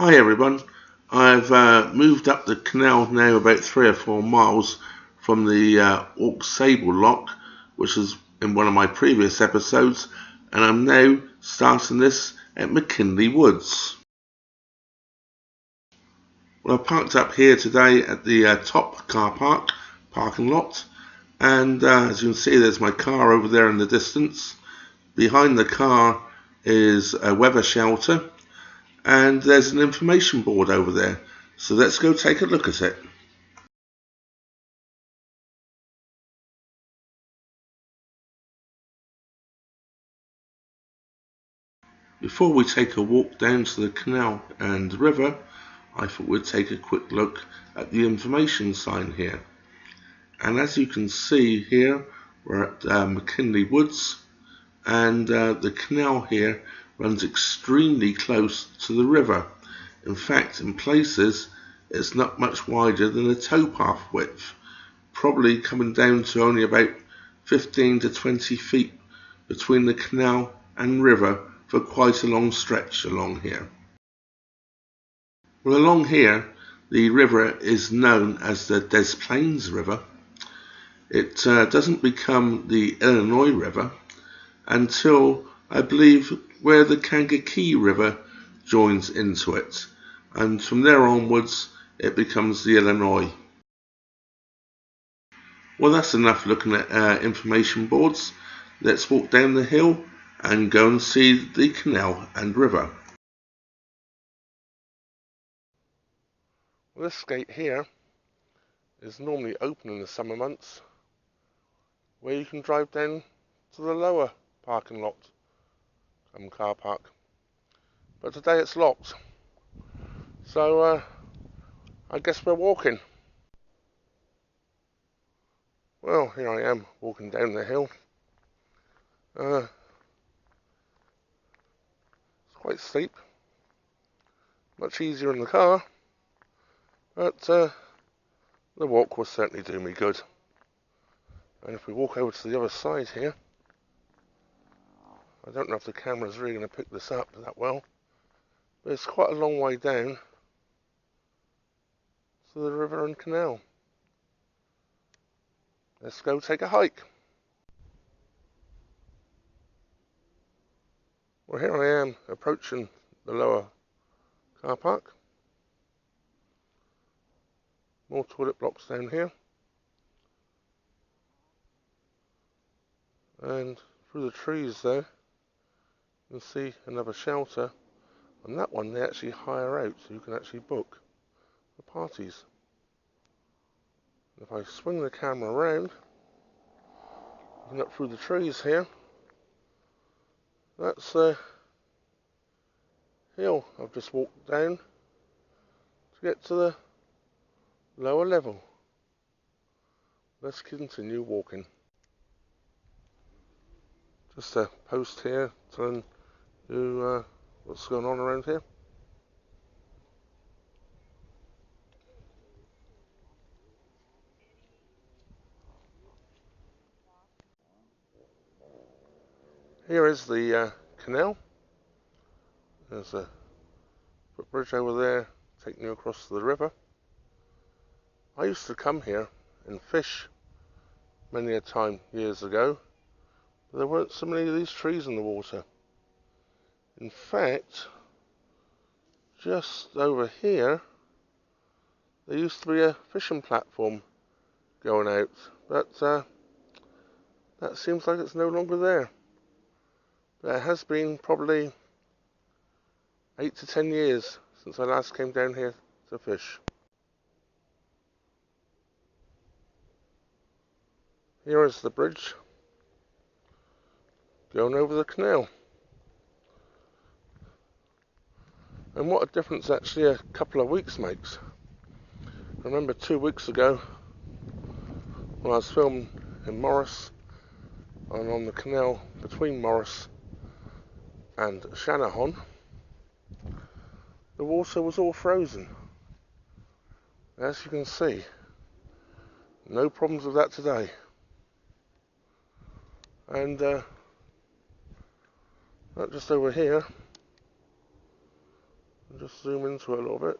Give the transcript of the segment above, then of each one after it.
Hi everyone, I've moved up the canal now about 3 or 4 miles from the Orc Sable Lock, which is in one of my previous episodes, and I'm now starting this at Mckinley Woods. Well, I parked up here today at the top car parking lot, and as you can see there's my car over there in the distance. Behind the car is a weather shelter, and there's an information board over there, so let's go take a look at it. Before we take a walk down to the canal and river, I thought we'd take a quick look at the information sign here. And as you can see here, we're at Mckinley Woods, and the canal here runs extremely close to the river. In fact, in places it's not much wider than a towpath width, probably coming down to only about 15 to 20 feet between the canal and river for quite a long stretch along here. Well, along here the river is known as the Des Plaines River. It doesn't become the Illinois River until, I believe, where the Kankakee River joins into it, and from there onwards it becomes the Illinois. Well, that's enough looking at information boards. Let's walk down the hill and go and see the canal and river. Well, this gate here is normally open in the summer months, where you can drive down to the lower parking lot and car park. But today it's locked, so I guess we're walking. Well, here I am walking down the hill. It's quite steep, much easier in the car, but the walk will certainly do me good. And if we walk over to the other side here, I don't know if the camera's really going to pick this up that well, but it's quite a long way down to the river and canal. Let's go take a hike. Well, here I am approaching the lower car park. More toilet blocks down here. And through the trees there, you can see another shelter. And that one they actually hire out, so you can actually book the parties. If I swing the camera around, looking up through the trees here, that's the hill I've just walked down to get to the lower level. Let's continue walking. Just a post here telling you what's going on around here. Here is the canal. There's a footbridge over there taking you across to the river. I used to come here and fish many a time years ago, but there weren't so many of these trees in the water. In fact, just over here there used to be a fishing platform going out, but that seems like it's no longer there. But it has been probably 8 to 10 years since I last came down here to fish. Here is the bridge going over the canal. And what a difference actually a couple of weeks makes. I remember 2 weeks ago when I was filming in Morris and on the canal between Morris and Channahon, the water was all frozen. As you can see, no problems with that today. And not just over here, I'll just zoom into it a little bit.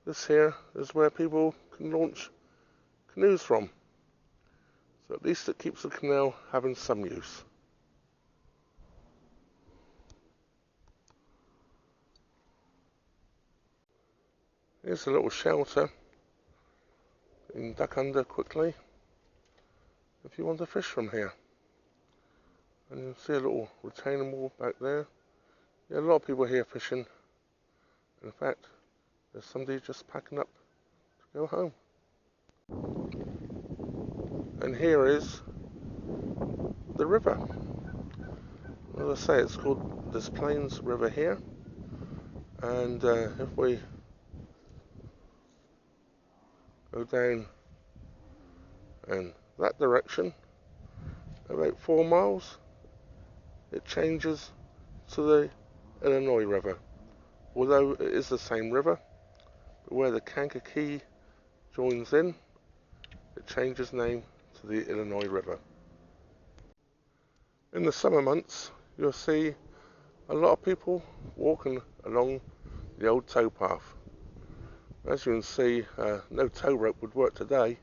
This here is where people can launch canoes from. So at least it keeps the canal having some use. Here's a little shelter. You can duck under quickly if you want to fish from here. And you can see a little retaining wall back there. Yeah, a lot of people here fishing. In fact, there's somebody just packing up to go home. And here is the river. As I say, it's called Des Plaines River here. And if we go down in that direction, about 4 miles, it changes to the Illinois River. Although it is the same river, but where the Kankakee joins in, it changes name to the Illinois River. In the summer months, you'll see a lot of people walking along the old towpath. As you can see, no tow rope would work today.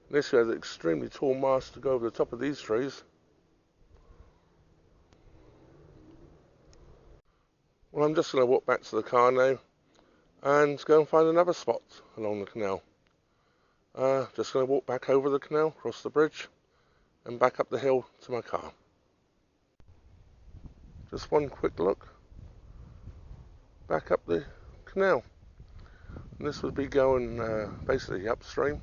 This has an extremely tall mast to go over the top of these trees. Well, I'm just going to walk back to the car now and go and find another spot along the canal. Just going to walk back over the canal, cross the bridge, and back up the hill to my car. Just one quick look back up the canal. And this would be going basically upstream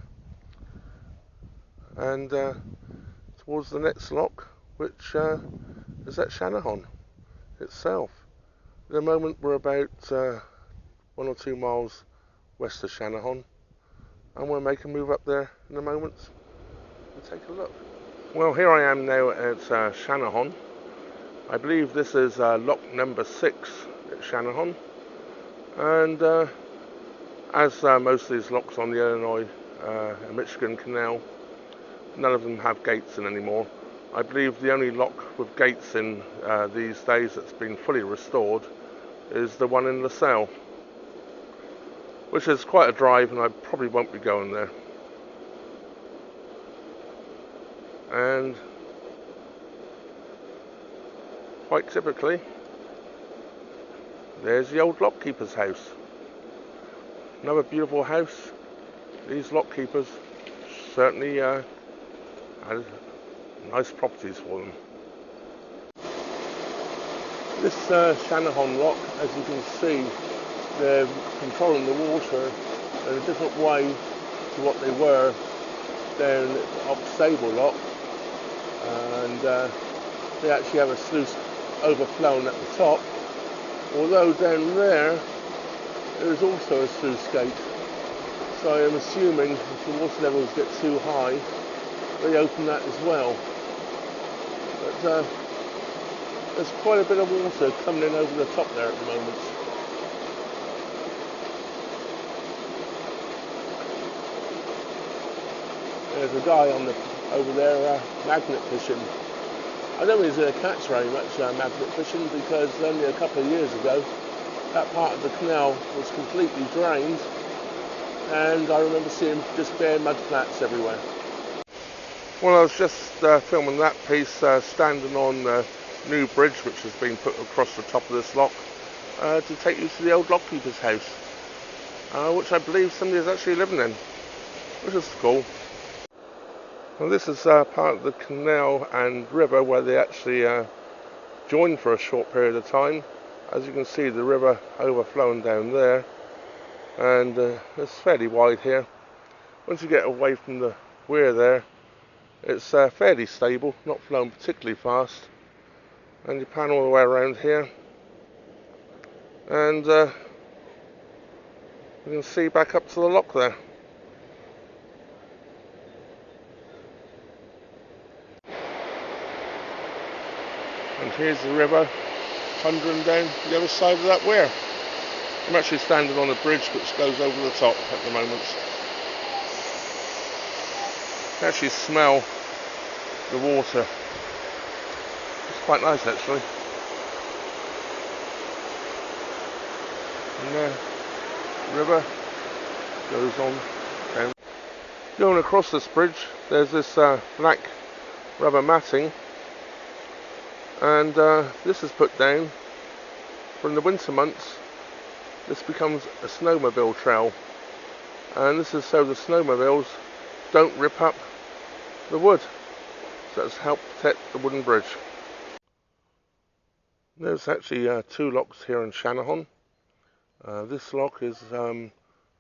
and towards the next lock, which is at Channahon itself. At the moment we're about 1 or 2 miles west of Channahon, and we'll make a move up there in a moment and take a look. Well, here I am now at Channahon. I believe this is lock number 6 at Channahon, and as most of these locks on the Illinois and Michigan Canal, none of them have gates in anymore. I believe the only lock with gates in these days that's been fully restored is the one in LaSalle, which is quite a drive, and I probably won't be going there. And quite typically, there's the old lockkeeper's house. Another beautiful house. These lockkeepers certainly had nice properties for them. This Channahon lock, as you can see, they're controlling the water in a different way to what they were down at Oxable Lock, and they actually have a sluice overflowing at the top, although down there is also a sluice gate. So I am assuming if the water levels get too high, they open that as well. But there's quite a bit of water coming in over the top there at the moment. There's a guy over there magnet fishing. I don't think he's going to catch very much magnet fishing, because only a couple of years ago that part of the canal was completely drained, and I remember seeing just bare mud flats everywhere. Well, I was just filming that piece, standing on the new bridge which has been put across the top of this lock to take you to the old lockkeeper's house, which I believe somebody is actually living in, which is cool. Well, this is part of the canal and river where they actually join for a short period of time. As you can see, the river overflowing down there, and it's fairly wide here. Once you get away from the weir there, it's fairly stable, not flowing particularly fast. And you pan all the way around here, and you can see back up to the lock there. And here's the river thundering down the other side of that weir. I'm actually standing on a bridge which goes over the top at the moment. You can actually smell the water. Just quite nice actually. And the river goes on down. Going across this bridge, there's this black rubber matting, and this is put down from the winter months. This becomes a snowmobile trail, and this is so the snowmobiles don't rip up the wood, so it's helped protect the wooden bridge. There's actually 2 locks here in Channahon. This lock is I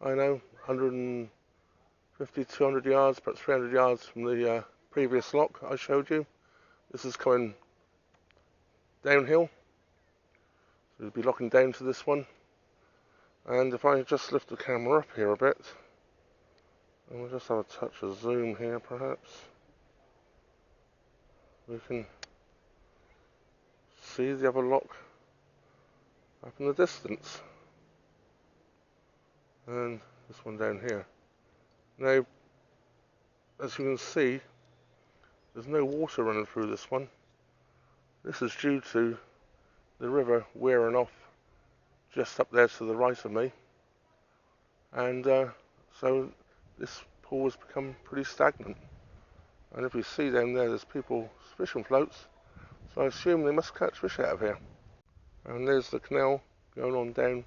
know 150, 200 yards, perhaps 300 yards from the previous lock I showed you. This is coming downhill, so we'll be locking down to this one. And if I just lift the camera up here a bit, and we'll just have a touch of zoom here perhaps, we can see the other lock up in the distance, and this one down here. Now, as you can see, there's no water running through this one. This is due to the river wearing off just up there to the right of me, and so this pool has become pretty stagnant. And if you see down there, there's people fishing floats, so I assume they must catch fish out of here. And there's the canal going on down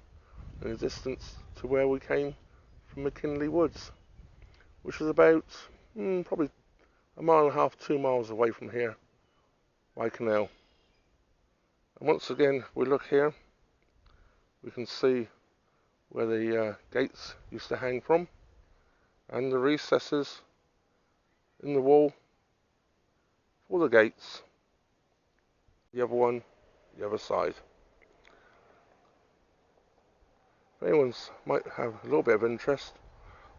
in the distance to where we came from Mckinley Woods, which is about probably 1.5 miles, 2 miles away from here by Canal. And once again, we look here, we can see where the gates used to hang from, and the recesses in the wall for the gates. The other one, the other side. If anyone might have a little bit of interest,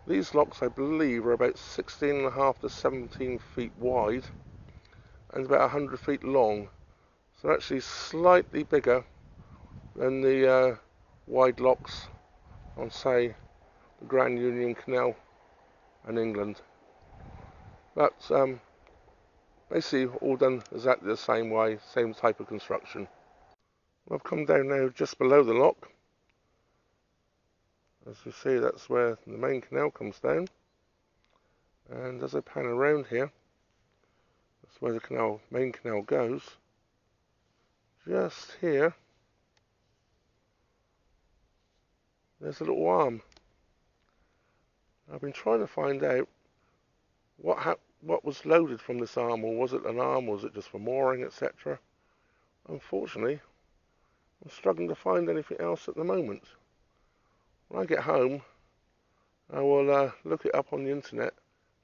these locks I believe are about 16.5 to 17 feet wide and about 100 feet long, so actually slightly bigger than the wide locks on, say, the Grand Union Canal in England. But basically all done exactly the same way, same type of construction. I've come down now just below the lock. As you see, that's where the main canal comes down, and as I pan around here, that's where the main canal goes. Just here, there's a little arm. I've been trying to find out what was loaded from this arm, or was it an arm, was it just for mooring, etc. Unfortunately, I'm struggling to find anything else at the moment. When I get home, I will look it up on the internet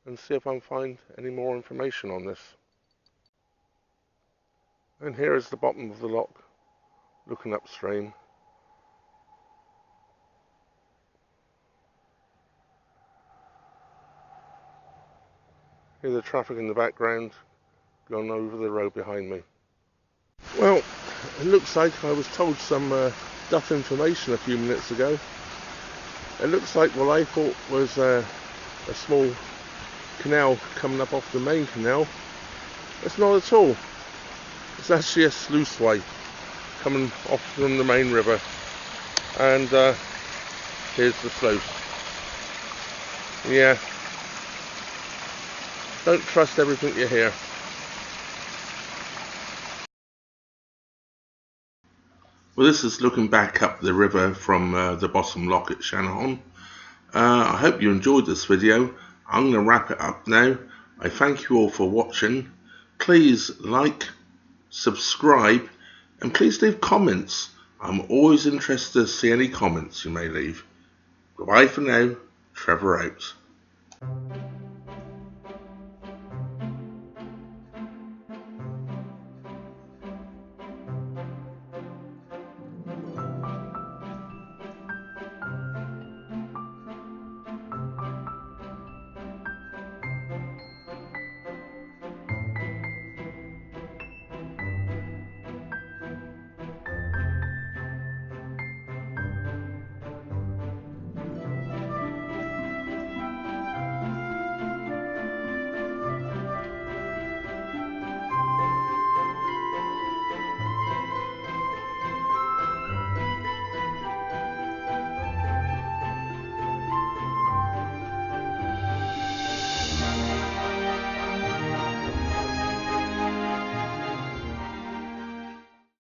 and see if I can find any more information on this. And here is the bottom of the lock, looking upstream. Hear the traffic in the background going over the road behind me. Well, it looks like I was told some duff information a few minutes ago. It looks like what I thought was a small canal coming up off the main canal. It's not at all. It's actually a sluiceway coming off from the main river. And here's the sluice. Yeah. Don't trust everything you hear. Well, this is looking back up the river from the bottom lock at Channahon. I hope you enjoyed this video. I'm going to wrap it up now. I thank you all for watching. Please like, subscribe, and please leave comments. I'm always interested to see any comments you may leave. Goodbye for now. Trevor out.